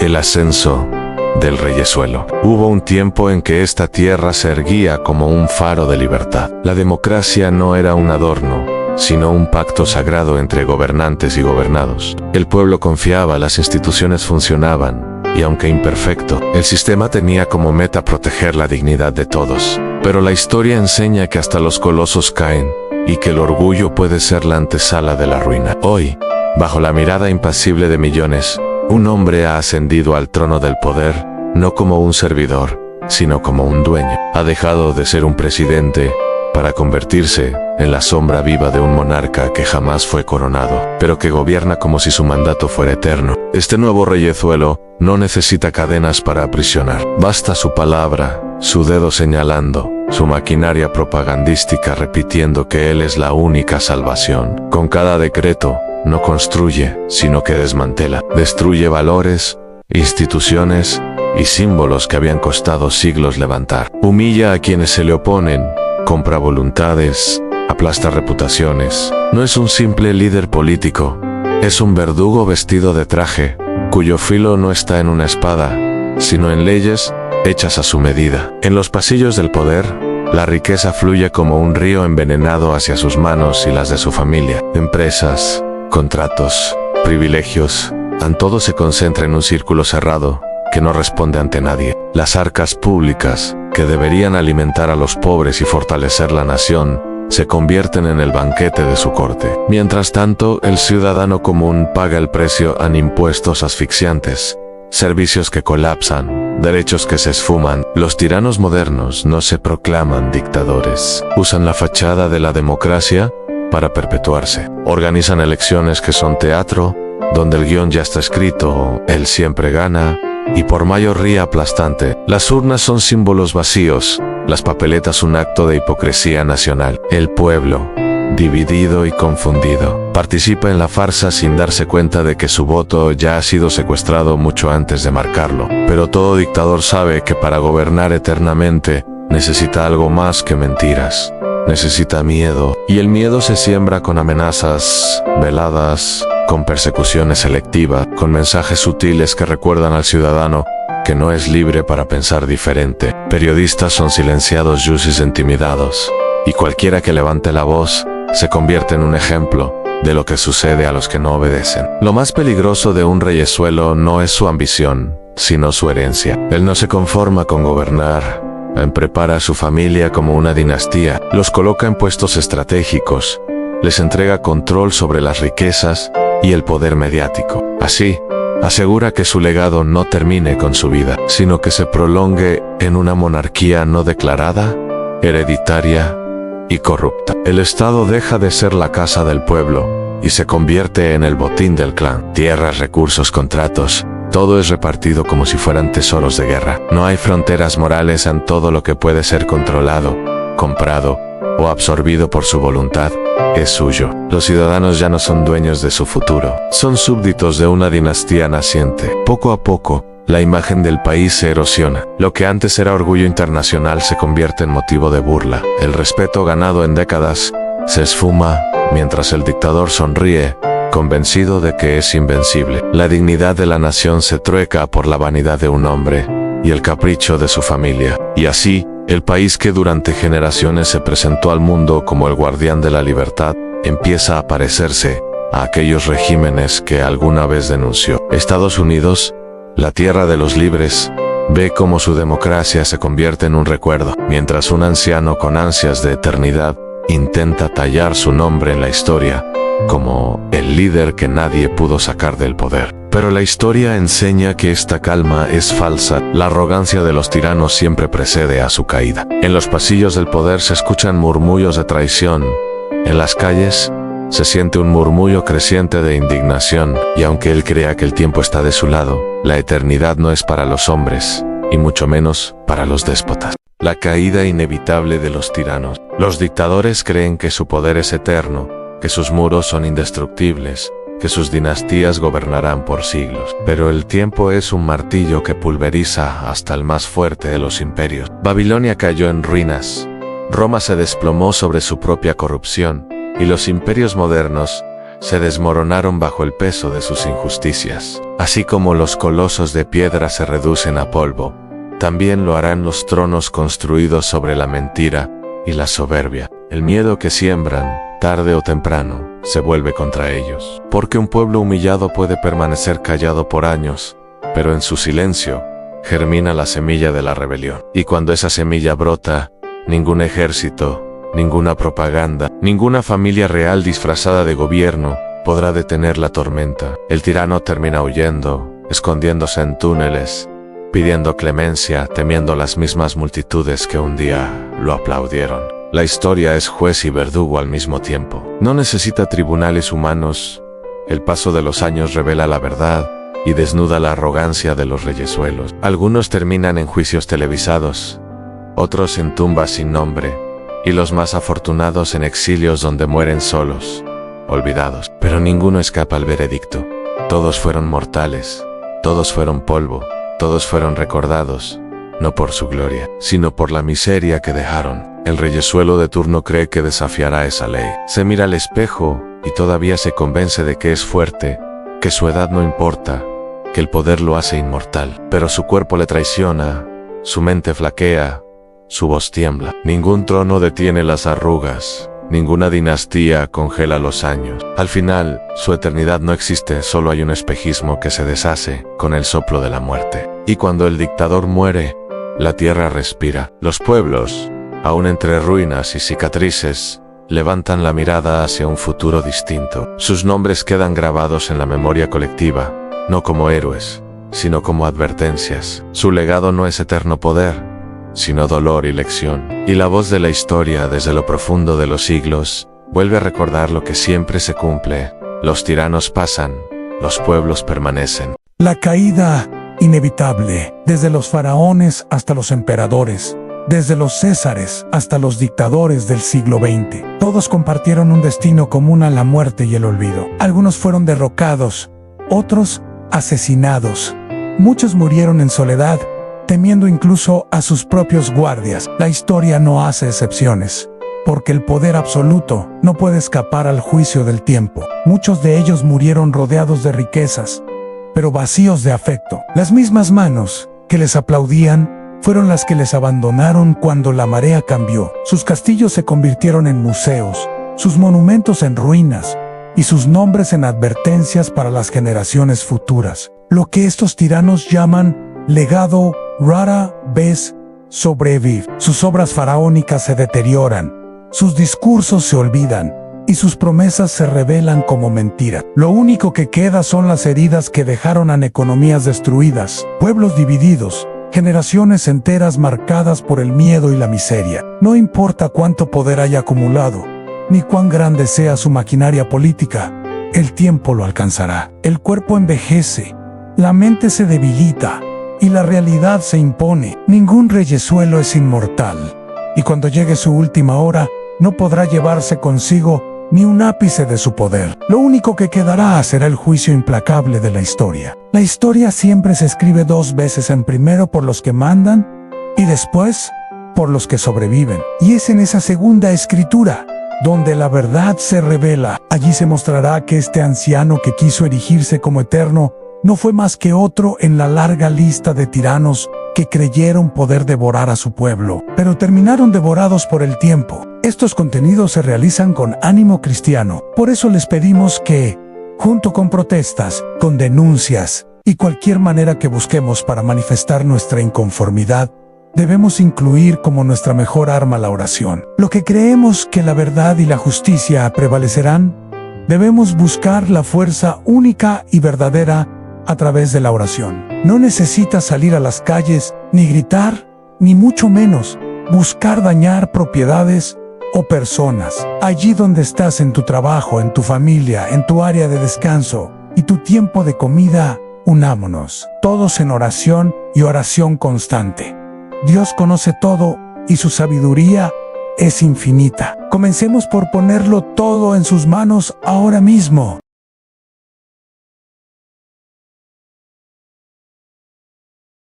El ascenso del reyezuelo. Hubo un tiempo en que esta tierra se erguía como un faro de libertad. La democracia no era un adorno, sino un pacto sagrado entre gobernantes y gobernados. El pueblo confiaba, las instituciones funcionaban, y aunque imperfecto, el sistema tenía como meta proteger la dignidad de todos. Pero la historia enseña que hasta los colosos caen, y que el orgullo puede ser la antesala de la ruina. Hoy, bajo la mirada impasible de millones, un hombre ha ascendido al trono del poder, no como un servidor, sino como un dueño. Ha dejado de ser un presidente para convertirse en la sombra viva de un monarca que jamás fue coronado, pero que gobierna como si su mandato fuera eterno. Este nuevo reyezuelo no necesita cadenas para aprisionar. Basta su palabra, su dedo señalando, su maquinaria propagandística repitiendo que él es la única salvación. Con cada decreto, no construye, sino que desmantela. Destruye valores, instituciones y símbolos que habían costado siglos levantar. Humilla a quienes se le oponen, compra voluntades, aplasta reputaciones. No es un simple líder político, es un verdugo vestido de traje, cuyo filo no está en una espada, sino en leyes hechas a su medida. En los pasillos del poder, la riqueza fluye como un río envenenado hacia sus manos y las de su familia. Empresas, contratos, privilegios, todo se concentra en un círculo cerrado que no responde ante nadie. Las arcas públicas, que deberían alimentar a los pobres y fortalecer la nación, se convierten en el banquete de su corte. Mientras tanto, el ciudadano común paga el precio en impuestos asfixiantes, servicios que colapsan, derechos que se esfuman. Los tiranos modernos no se proclaman dictadores. Usan la fachada de la democracia para perpetuarse. Organizan elecciones que son teatro, donde el guión ya está escrito, él siempre gana, y por mayoría aplastante. Las urnas son símbolos vacíos, las papeletas un acto de hipocresía nacional. El pueblo, dividido y confundido, participa en la farsa sin darse cuenta de que su voto ya ha sido secuestrado mucho antes de marcarlo. Pero todo dictador sabe que para gobernar eternamente necesita algo más que mentiras. Necesita miedo, y el miedo se siembra con amenazas veladas, con persecuciones selectivas, con mensajes sutiles que recuerdan al ciudadano que no es libre para pensar diferente. Periodistas son silenciados, jueces intimidados, y cualquiera que levante la voz se convierte en un ejemplo de lo que sucede a los que no obedecen. Lo más peligroso de un reyezuelo no es su ambición, sino su herencia. Él no se conforma con gobernar, prepara a su familia como una dinastía, los coloca en puestos estratégicos, les entrega control sobre las riquezas y el poder mediático. Así, asegura que su legado no termine con su vida, sino que se prolongue en una monarquía no declarada, hereditaria y corrupta. El Estado deja de ser la casa del pueblo y se convierte en el botín del clan. Tierras, recursos, contratos, todo es repartido como si fueran tesoros de guerra. No hay fronteras morales en todo lo que puede ser controlado, comprado o absorbido por su voluntad. Es suyo. Los ciudadanos ya no son dueños de su futuro, son súbditos de una dinastía naciente. Poco a poco, la imagen del país se erosiona. Lo que antes era orgullo internacional se convierte en motivo de burla. El respeto ganado en décadas se esfuma mientras el dictador sonríe, convencido de que es invencible. La dignidad de la nación se trueca por la vanidad de un hombre y el capricho de su familia. Y así, el país que durante generaciones se presentó al mundo como el guardián de la libertad, empieza a parecerse a aquellos regímenes que alguna vez denunció. Estados Unidos, la tierra de los libres, ve cómo su democracia se convierte en un recuerdo, mientras un anciano con ansias de eternidad intenta tallar su nombre en la historia como el líder que nadie pudo sacar del poder. Pero la historia enseña que esta calma es falsa. La arrogancia de los tiranos siempre precede a su caída. En los pasillos del poder se escuchan murmullos de traición. En las calles se siente un murmullo creciente de indignación. Y aunque él crea que el tiempo está de su lado, la eternidad no es para los hombres, y mucho menos para los déspotas. La caída inevitable de los tiranos. Los dictadores creen que su poder es eterno, que sus muros son indestructibles, que sus dinastías gobernarán por siglos. Pero el tiempo es un martillo que pulveriza hasta el más fuerte de los imperios. Babilonia cayó en ruinas, Roma se desplomó sobre su propia corrupción, y los imperios modernos se desmoronaron bajo el peso de sus injusticias. Así como los colosos de piedra se reducen a polvo, también lo harán los tronos construidos sobre la mentira y la soberbia. El miedo que siembran, tarde o temprano, se vuelve contra ellos. Porque un pueblo humillado puede permanecer callado por años, pero en su silencio germina la semilla de la rebelión. Y cuando esa semilla brota, ningún ejército, ninguna propaganda, ninguna familia real disfrazada de gobierno podrá detener la tormenta. El tirano termina huyendo, escondiéndose en túneles, pidiendo clemencia, temiendo las mismas multitudes que un día lo aplaudieron. La historia es juez y verdugo al mismo tiempo. No necesita tribunales humanos. El paso de los años revela la verdad y desnuda la arrogancia de los reyesuelos. Algunos terminan en juicios televisados, otros en tumbas sin nombre, y los más afortunados en exilios donde mueren solos, olvidados. Pero ninguno escapa al veredicto. Todos fueron mortales, todos fueron polvo, todos fueron recordados, no por su gloria, sino por la miseria que dejaron. El reyesuelo de turno cree que desafiará esa ley. Se mira al espejo y todavía se convence de que es fuerte, que su edad no importa, que el poder lo hace inmortal. Pero su cuerpo le traiciona, su mente flaquea, su voz tiembla. Ningún trono detiene las arrugas, ninguna dinastía congela los años. Al final, su eternidad no existe, solo hay un espejismo que se deshace con el soplo de la muerte. Y cuando el dictador muere, la tierra respira. Los pueblos, aún entre ruinas y cicatrices, levantan la mirada hacia un futuro distinto. Sus nombres quedan grabados en la memoria colectiva, no como héroes, sino como advertencias. Su legado no es eterno poder, sino dolor y lección. Y la voz de la historia, desde lo profundo de los siglos, vuelve a recordar lo que siempre se cumple. Los tiranos pasan, los pueblos permanecen. La caída inevitable, desde los faraones hasta los emperadores, desde los césares hasta los dictadores del siglo XX. Todos compartieron un destino común a la muerte y el olvido. Algunos fueron derrocados, otros asesinados. Muchos murieron en soledad, temiendo incluso a sus propios guardias. La historia no hace excepciones, porque el poder absoluto no puede escapar al juicio del tiempo. Muchos de ellos murieron rodeados de riquezas, pero vacíos de afecto. Las mismas manos que les aplaudían fueron las que les abandonaron cuando la marea cambió. Sus castillos se convirtieron en museos, sus monumentos en ruinas y sus nombres en advertencias para las generaciones futuras. Lo que estos tiranos llaman legado rara vez sobrevive. Sus obras faraónicas se deterioran, sus discursos se olvidan y sus promesas se revelan como mentiras. Lo único que queda son las heridas que dejaron a economías destruidas, pueblos divididos, generaciones enteras marcadas por el miedo y la miseria. No importa cuánto poder haya acumulado, ni cuán grande sea su maquinaria política, el tiempo lo alcanzará. El cuerpo envejece, la mente se debilita y la realidad se impone. Ningún reyesuelo es inmortal, y cuando llegue su última hora, no podrá llevarse consigo ni un ápice de su poder. Lo único que quedará será el juicio implacable de la historia. La historia siempre se escribe dos veces, en primero por los que mandan y después por los que sobreviven. Y es en esa segunda escritura donde la verdad se revela. Allí se mostrará que este anciano que quiso erigirse como eterno no fue más que otro en la larga lista de tiranos que creyeron poder devorar a su pueblo, pero terminaron devorados por el tiempo. Estos contenidos se realizan con ánimo cristiano. Por eso les pedimos que, junto con protestas, con denuncias y cualquier manera que busquemos para manifestar nuestra inconformidad, debemos incluir como nuestra mejor arma la oración. Lo que creemos que la verdad y la justicia prevalecerán, debemos buscar la fuerza única y verdadera a través de la oración. No necesitas salir a las calles, ni gritar, ni mucho menos buscar dañar propiedades o personas. Allí donde estás, en tu trabajo, en tu familia, en tu área de descanso y tu tiempo de comida, unámonos, todos en oración y oración constante. Dios conoce todo y su sabiduría es infinita. Comencemos por ponerlo todo en sus manos ahora mismo.